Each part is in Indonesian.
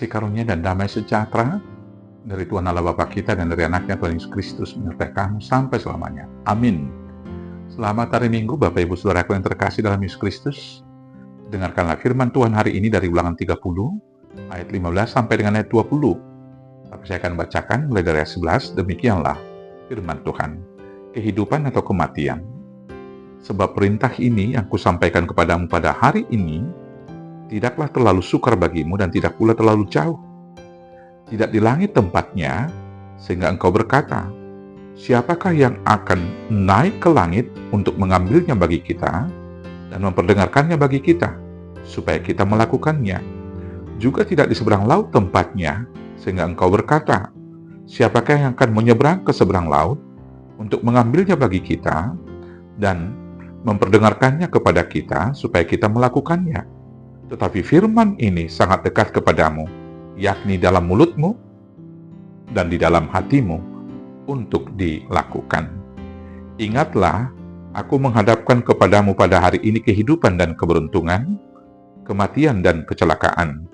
Kasih karunia dan damai sejahtera dari Tuhan Allah Bapa kita dan dari anaknya Tuhan Yesus Kristus menyertai kamu sampai selamanya. Amin. Selamat hari Minggu Bapak Ibu Saudaraku yang terkasih dalam Yesus Kristus. Dengarkanlah firman Tuhan hari ini dari Ulangan 30 ayat 15 sampai dengan ayat 20. Tapi saya akan bacakan mulai dari ayat 11. Demikianlah firman Tuhan. Kehidupan atau kematian. Sebab perintah ini yang kusampaikan kepadamu pada hari ini tidaklah terlalu sukar bagimu dan tidak pula terlalu jauh. Tidak di langit tempatnya, sehingga engkau berkata, siapakah yang akan naik ke langit untuk mengambilnya bagi kita dan memperdengarkannya bagi kita, supaya kita melakukannya. Juga tidak di seberang laut tempatnya, sehingga engkau berkata, siapakah yang akan menyeberang ke seberang laut untuk mengambilnya bagi kita dan memperdengarkannya kepada kita, supaya kita melakukannya. Tetapi firman ini sangat dekat kepadamu, yakni dalam mulutmu dan di dalam hatimu, untuk dilakukan. Ingatlah, aku menghadapkan kepadamu pada hari ini kehidupan dan keberuntungan, kematian dan kecelakaan.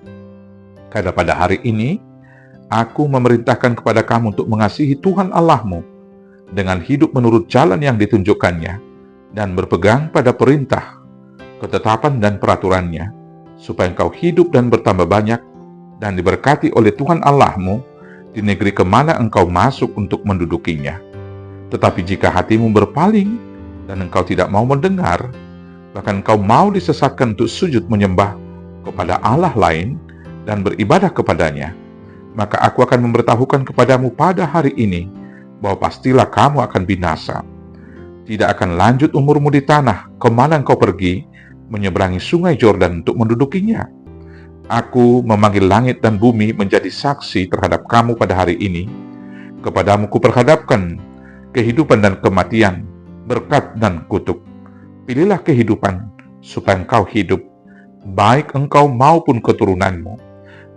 Karena pada hari ini, aku memerintahkan kepada kamu untuk mengasihi Tuhan Allahmu, dengan hidup menurut jalan yang ditunjukkannya, dan berpegang pada perintah, ketetapan dan peraturannya, supaya engkau hidup dan bertambah banyak, dan diberkati oleh Tuhan Allahmu di negeri kemana engkau masuk untuk mendudukinya. Tetapi jika hatimu berpaling, dan engkau tidak mau mendengar, bahkan engkau mau disesatkan untuk sujud menyembah kepada Allah lain, dan beribadah kepadanya, maka aku akan memberitahukan kepadamu pada hari ini, bahwa pastilah kamu akan binasa. Tidak akan lanjut umurmu di tanah kemana engkau pergi, menyeberangi sungai Yordan untuk mendudukinya. Aku memanggil langit dan bumi menjadi saksi terhadap kamu pada hari ini. Kepadamu kuperhadapkan kehidupan dan kematian, berkat dan kutuk. Pilihlah kehidupan supaya engkau hidup, baik engkau maupun keturunanmu,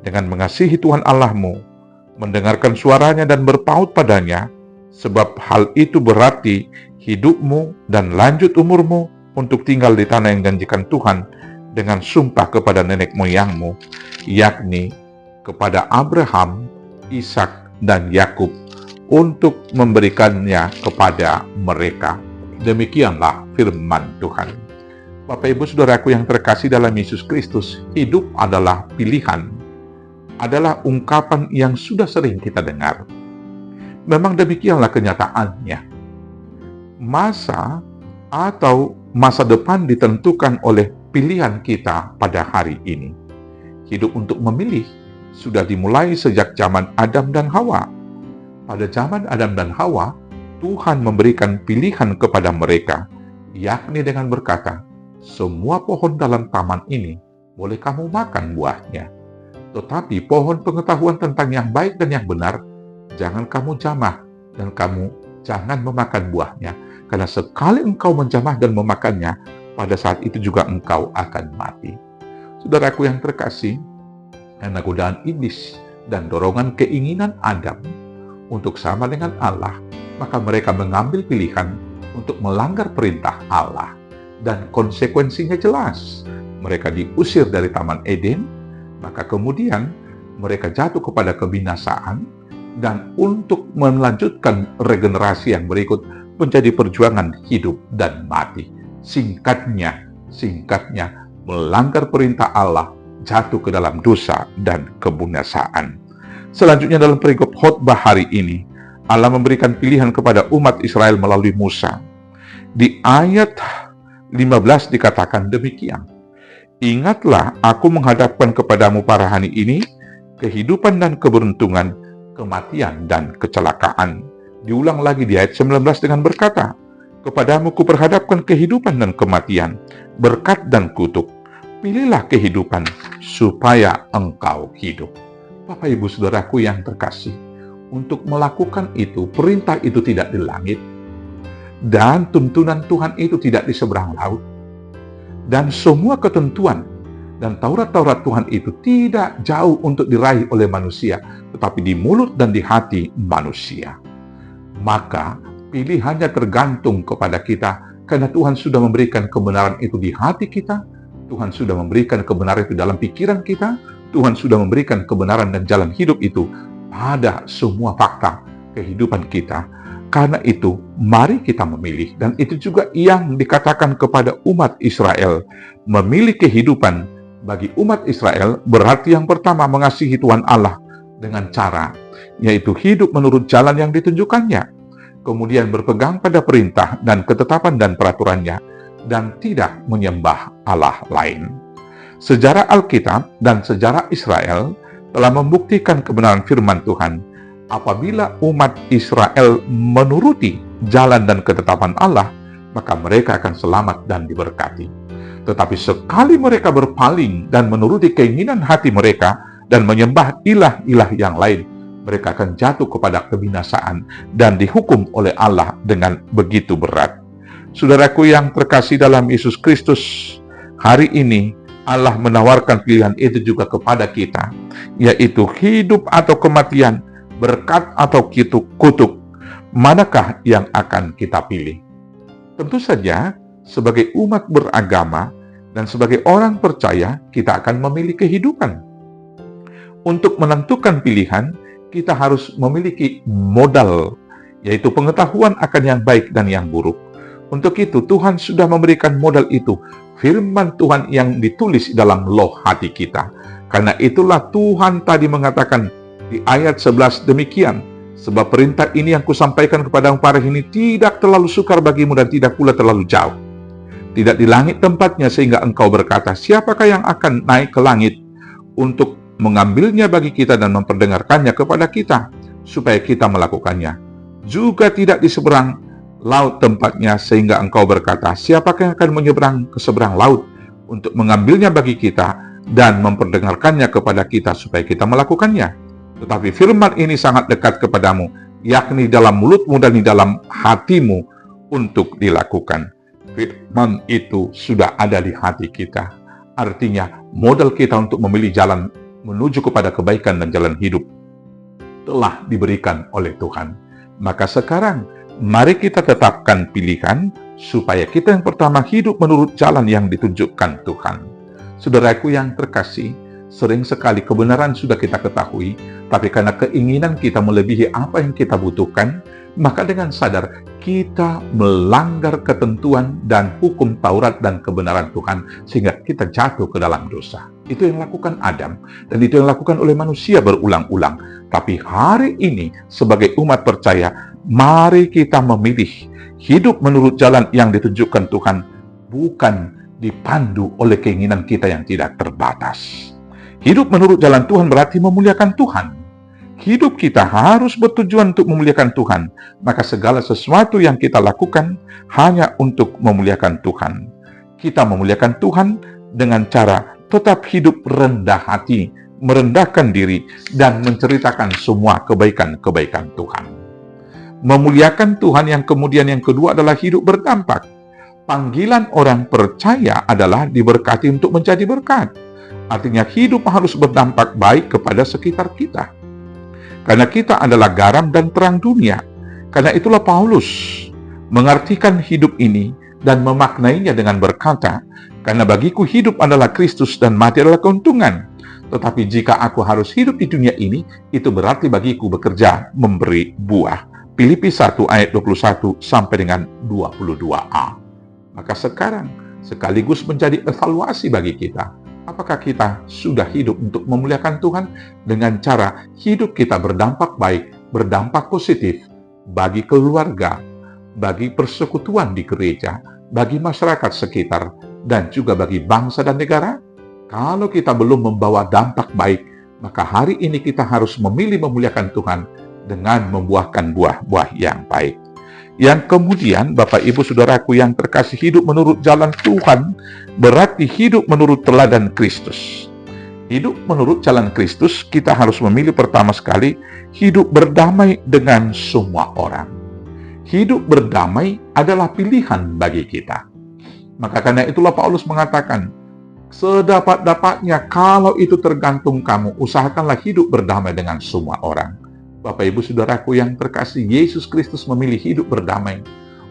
dengan mengasihi Tuhan Allahmu, mendengarkan suaranya dan berpaut padanya, sebab hal itu berarti hidupmu dan lanjut umurmu untuk tinggal di tanah yang janjikan Tuhan dengan sumpah kepada nenek moyangmu, yakni kepada Abraham, Ishak, dan Yakub, untuk memberikannya kepada mereka. Demikianlah firman Tuhan. Bapak Ibu Saudaraku yang terkasih dalam Yesus Kristus, hidup adalah pilihan, adalah ungkapan yang sudah sering kita dengar. Memang demikianlah kenyataannya. Masa depan ditentukan oleh pilihan kita pada hari ini. Hidup untuk memilih sudah dimulai sejak zaman Adam dan Hawa. Pada zaman Adam dan Hawa, Tuhan memberikan pilihan kepada mereka, yakni dengan berkata, semua pohon dalam taman ini boleh kamu makan buahnya. Tetapi pohon pengetahuan tentang yang baik dan yang benar, jangan kamu jamah dan kamu jangan memakan buahnya. Karena sekali engkau menjamah dan memakannya, pada saat itu juga engkau akan mati. Saudaraku yang terkasih, karena godaan iblis dan dorongan keinginan Adam untuk sama dengan Allah, maka mereka mengambil pilihan untuk melanggar perintah Allah. Dan konsekuensinya jelas. Mereka diusir dari Taman Eden, maka kemudian mereka jatuh kepada kebinasaan, dan untuk melanjutkan regenerasi yang berikut, menjadi perjuangan hidup dan mati. Singkatnya, melanggar perintah Allah, jatuh ke dalam dosa dan kebinasaan. Selanjutnya dalam perikop khotbah hari ini, Allah memberikan pilihan kepada umat Israel melalui Musa. Di ayat 15 dikatakan demikian, ingatlah aku menghadapkan kepadamu pada hari ini, kehidupan dan keberuntungan, kematian dan kecelakaan. Diulang lagi di ayat 19 dengan berkata, kepadamu kuperhadapkan kehidupan dan kematian, berkat dan kutuk. Pilihlah kehidupan supaya engkau hidup. Bapak Ibu Saudaraku yang terkasih, untuk melakukan itu, perintah itu tidak di langit, dan tuntunan Tuhan itu tidak di seberang laut, dan semua ketentuan dan Taurat-Taurat Tuhan itu tidak jauh untuk diraih oleh manusia, tetapi di mulut dan di hati manusia. Maka pilihannya tergantung kepada kita, karena Tuhan sudah memberikan kebenaran itu di hati kita, Tuhan sudah memberikan kebenaran itu dalam pikiran kita, Tuhan sudah memberikan kebenaran dan jalan hidup itu pada semua fakta kehidupan kita. Karena itu, mari kita memilih. Dan itu juga yang dikatakan kepada umat Israel. Memilih kehidupan bagi umat Israel berarti yang pertama mengasihi Tuhan Allah dengan cara, yaitu hidup menurut jalan yang ditunjukkannya. Kemudian berpegang pada perintah dan ketetapan dan peraturannya, dan tidak menyembah Allah lain. Sejarah Alkitab dan sejarah Israel telah membuktikan kebenaran firman Tuhan. Apabila umat Israel menuruti jalan dan ketetapan Allah, maka mereka akan selamat dan diberkati. Tetapi sekali mereka berpaling dan menuruti keinginan hati mereka dan menyembah ilah-ilah yang lain, mereka akan jatuh kepada kebinasaan dan dihukum oleh Allah dengan begitu berat. Saudaraku yang terkasih dalam Yesus Kristus, hari ini Allah menawarkan pilihan itu juga kepada kita, yaitu hidup atau kematian, berkat atau kutuk. Manakah yang akan kita pilih? Tentu saja, sebagai umat beragama dan sebagai orang percaya, kita akan memilih kehidupan. Untuk menentukan pilihan, kita harus memiliki modal, yaitu pengetahuan akan yang baik dan yang buruk. Untuk itu, Tuhan sudah memberikan modal itu, firman Tuhan yang ditulis dalam loh hati kita. Karena itulah Tuhan tadi mengatakan di ayat 11 demikian, sebab perintah ini yang kusampaikan kepadamu hari ini tidak terlalu sukar bagimu dan tidak pula terlalu jauh. Tidak di langit tempatnya sehingga engkau berkata, siapakah yang akan naik ke langit untuk mengambilnya bagi kita dan memperdengarkannya kepada kita, supaya kita melakukannya. Juga tidak di seberang laut tempatnya sehingga engkau berkata, siapakah yang akan menyeberang ke seberang laut untuk mengambilnya bagi kita dan memperdengarkannya kepada kita supaya kita melakukannya. Tetapi firman ini sangat dekat kepadamu, yakni dalam mulutmu dan di dalam hatimu untuk dilakukan. Firman itu sudah ada di hati kita. Artinya, modal kita untuk memilih jalan menuju kepada kebaikan dan jalan hidup telah diberikan oleh Tuhan. Maka sekarang, mari kita tetapkan pilihan supaya kita yang pertama hidup menurut jalan yang ditunjukkan Tuhan. Saudaraku yang terkasih, sering sekali kebenaran sudah kita ketahui, tapi karena keinginan kita melebihi apa yang kita butuhkan, maka dengan sadar kita melanggar ketentuan dan hukum Taurat dan kebenaran Tuhan, sehingga kita jatuh ke dalam dosa. Itu yang lakukan Adam, dan itu yang lakukan oleh manusia berulang-ulang. Tapi hari ini, sebagai umat percaya, mari kita memilih hidup menurut jalan yang ditunjukkan Tuhan, bukan dipandu oleh keinginan kita yang tidak terbatas. Hidup menurut jalan Tuhan berarti memuliakan Tuhan. Hidup kita harus bertujuan untuk memuliakan Tuhan. Maka segala sesuatu yang kita lakukan hanya untuk memuliakan Tuhan. Kita memuliakan Tuhan dengan cara tetap hidup rendah hati, merendahkan diri, dan menceritakan semua kebaikan-kebaikan Tuhan. Memuliakan Tuhan yang kemudian yang kedua adalah hidup berdampak. Panggilan orang percaya adalah diberkati untuk menjadi berkat. Artinya hidup harus berdampak baik kepada sekitar kita. Karena kita adalah garam dan terang dunia. Karena itulah Paulus mengartikan hidup ini dan memaknainya dengan berkata, karena bagiku hidup adalah Kristus dan mati adalah keuntungan. Tetapi jika aku harus hidup di dunia ini, itu berarti bagiku bekerja memberi buah. Filipi 1 ayat 21 sampai dengan 22a. Maka sekarang sekaligus menjadi evaluasi bagi kita. Apakah kita sudah hidup untuk memuliakan Tuhan dengan cara hidup kita berdampak baik, berdampak positif bagi keluarga, bagi persekutuan di gereja, bagi masyarakat sekitar, dan juga bagi bangsa dan negara? Kalau kita belum membawa dampak baik, maka hari ini kita harus memilih memuliakan Tuhan dengan membuahkan buah-buah yang baik. Yang kemudian, Bapak Ibu Saudaraku yang terkasih, hidup menurut jalan Tuhan berarti hidup menurut teladan Kristus. Hidup menurut jalan Kristus, kita harus memilih pertama sekali hidup berdamai dengan semua orang. Hidup berdamai adalah pilihan bagi kita. Maka karena itulah Paulus mengatakan, sedapat-dapatnya kalau itu tergantung kamu, usahakanlah hidup berdamai dengan semua orang. Bapak Ibu Saudaraku yang terkasih, Yesus Kristus memilih hidup berdamai,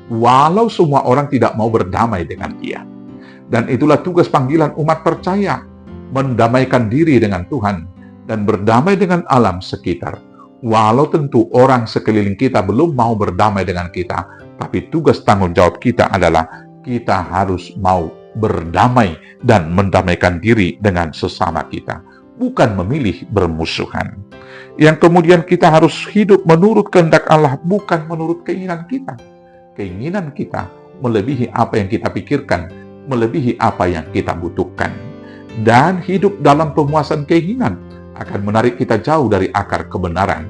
walau semua orang tidak mau berdamai dengan Dia. Dan itulah tugas panggilan umat percaya, mendamaikan diri dengan Tuhan, dan berdamai dengan alam sekitar. Walau tentu orang sekeliling kita belum mau berdamai dengan kita, tapi tugas tanggung jawab kita adalah kita harus mau berdamai dan mendamaikan diri dengan sesama kita, bukan memilih bermusuhan. Yang kemudian kita harus hidup menurut kehendak Allah, bukan menurut keinginan kita. Keinginan kita melebihi apa yang kita pikirkan, melebihi apa yang kita butuhkan. Dan hidup dalam pemuasan keinginan akan menarik kita jauh dari akar kebenaran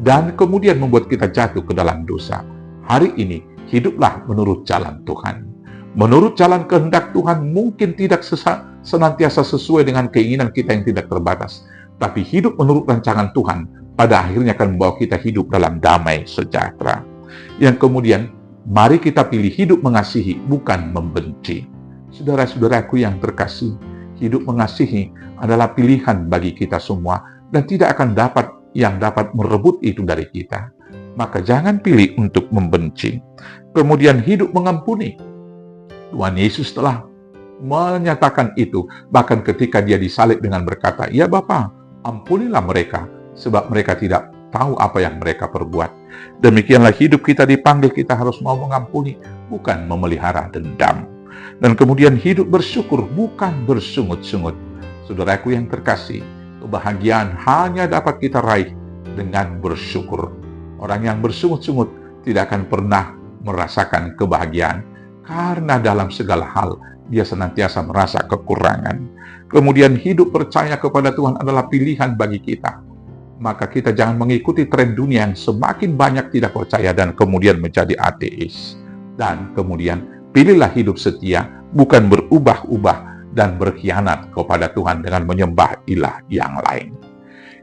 dan kemudian membuat kita jatuh ke dalam dosa. Hari ini, hiduplah menurut jalan Tuhan. Menurut jalan kehendak Tuhan mungkin tidak senantiasa sesuai dengan keinginan kita yang tidak terbatas. Tapi hidup menurut rancangan Tuhan pada akhirnya akan membawa kita hidup dalam damai sejahtera. Yang kemudian, mari kita pilih hidup mengasihi, bukan membenci. Saudara-saudaraku yang terkasih, hidup mengasihi adalah pilihan bagi kita semua dan tidak akan dapat merebut itu dari kita. Maka jangan pilih untuk membenci. Kemudian hidup mengampuni. Tuhan Yesus telah menyatakan itu bahkan ketika dia disalib dengan berkata, "Ya Bapa, ampunilah mereka sebab mereka tidak tahu apa yang mereka perbuat." Demikianlah hidup kita dipanggil, kita harus mau mengampuni, bukan memelihara dendam. Dan kemudian hidup bersyukur, bukan bersungut-sungut. Saudaraku yang terkasih, kebahagiaan hanya dapat kita raih dengan bersyukur. Orang yang bersungut-sungut tidak akan pernah merasakan kebahagiaan, karena dalam segala hal dia senantiasa merasa kekurangan. Kemudian hidup percaya kepada Tuhan adalah pilihan bagi kita. Maka kita jangan mengikuti tren dunia yang semakin banyak tidak percaya dan kemudian menjadi ateis. Dan kemudian pilihlah hidup setia, bukan berubah-ubah dan berkhianat kepada Tuhan dengan menyembah ilah yang lain.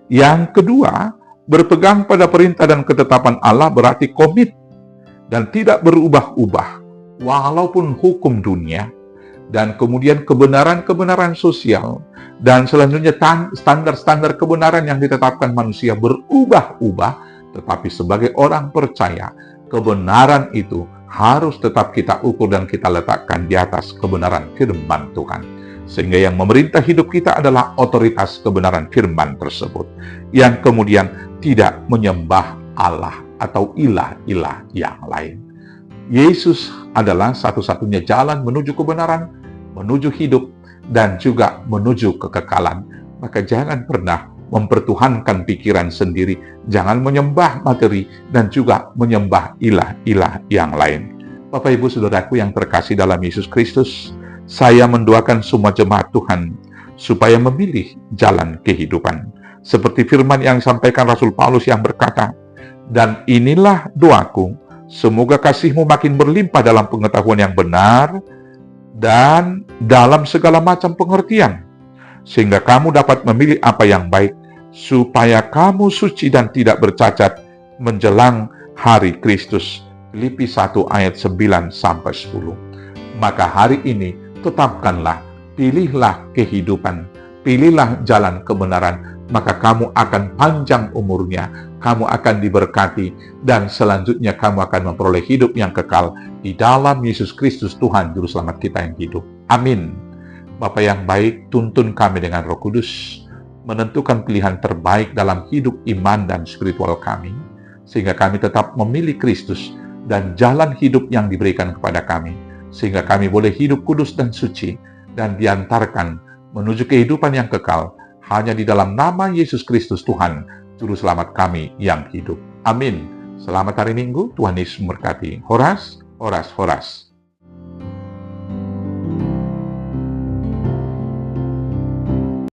Yang kedua, berpegang pada perintah dan ketetapan Allah berarti komit dan tidak berubah-ubah, walaupun hukum dunia, dan kemudian kebenaran-kebenaran sosial, dan selanjutnya standar-standar kebenaran yang ditetapkan manusia berubah-ubah, tetapi sebagai orang percaya, kebenaran itu harus tetap kita ukur dan kita letakkan di atas kebenaran firman Tuhan. Sehingga yang memerintah hidup kita adalah otoritas kebenaran firman tersebut, yang kemudian tidak menyembah Allah atau ilah-ilah yang lain. Yesus adalah satu-satunya jalan menuju kebenaran, menuju hidup, dan juga menuju kekekalan. Maka jangan pernah mempertuhankan pikiran sendiri, jangan menyembah materi, dan juga menyembah ilah-ilah yang lain. Bapak Ibu Saudaraku yang terkasih dalam Yesus Kristus, saya mendoakan semua jemaat Tuhan supaya memilih jalan kehidupan. Seperti firman yang disampaikan Rasul Paulus yang berkata, "Dan inilah doaku, semoga kasihmu makin berlimpah dalam pengetahuan yang benar dan dalam segala macam pengertian, sehingga kamu dapat memilih apa yang baik, supaya kamu suci dan tidak bercacat menjelang hari Kristus." Filipi 1 ayat 9-10. Maka hari ini tetapkanlah, pilihlah kehidupan, pilihlah jalan kebenaran, maka kamu akan panjang umurnya, kamu akan diberkati, dan selanjutnya kamu akan memperoleh hidup yang kekal di dalam Yesus Kristus Tuhan Juru Selamat kita yang hidup. Amin. Bapa yang baik, tuntun kami dengan Roh Kudus, menentukan pilihan terbaik dalam hidup iman dan spiritual kami, sehingga kami tetap memilih Kristus dan jalan hidup yang diberikan kepada kami, sehingga kami boleh hidup kudus dan suci, dan diantarkan menuju kehidupan yang kekal, hanya di dalam nama Yesus Kristus Tuhan, Juru Selamat kami yang hidup. Amin. Selamat hari Minggu, Tuhan Yesus memberkati. Horas, horas, horas.